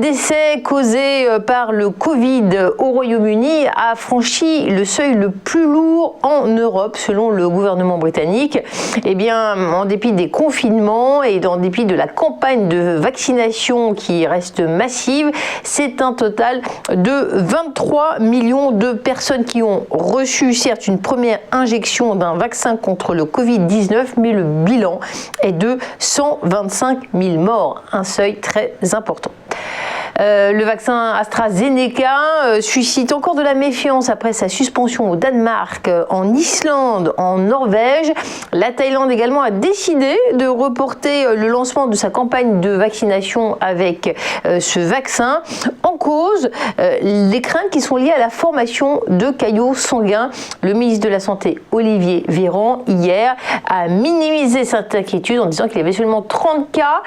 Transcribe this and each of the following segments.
décès causés par le Covid au Royaume-Uni a franchi le seuil le plus lourd en Europe, selon le gouvernement britannique. Eh bien, en dépit des confinements et en dépit de la campagne de vaccination qui reste massive, c'est un total de 23 millions de personnes qui ont reçu, certes, une première injection d'un vaccin contre le Covid-19, mais le bilan est de 125 000 morts, un seuil très important. Le vaccin AstraZeneca suscite encore de la méfiance après sa suspension au Danemark, en Islande, en Norvège. La Thaïlande également a décidé de reporter le lancement de sa campagne de vaccination avec ce vaccin. En cause, les craintes qui sont liées à la formation de caillots sanguins. Le ministre de la Santé, Olivier Véran, hier, a minimisé cette inquiétude en disant qu'il y avait seulement 30 cas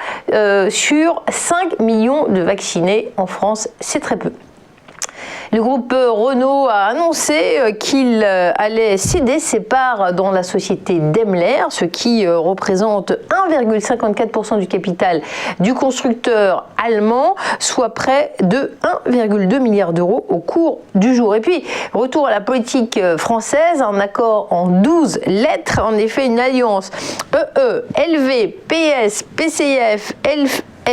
sur 5 millions de vaccinés en France, c'est très peu. Le groupe Renault a annoncé qu'il allait céder ses parts dans la société Daimler, ce qui représente 1,54% du capital du constructeur allemand, soit près de 1,2 milliard d'euros au cours du jour. Et puis, retour à la politique française, un accord en 12 lettres, en effet une alliance EE, LV, PS, PCF,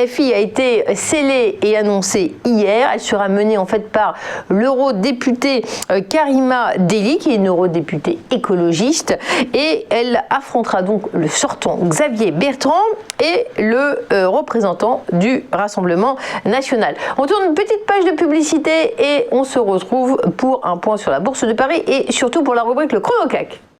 FI a été scellée et annoncée hier. Elle sera menée en fait par l'eurodéputée Karima Delli, qui est une eurodéputée écologiste, et elle affrontera donc le sortant Xavier Bertrand et le représentant du Rassemblement national. On tourne une petite page de publicité et on se retrouve pour un point sur la Bourse de Paris et surtout pour la rubrique Le Chrono CAC.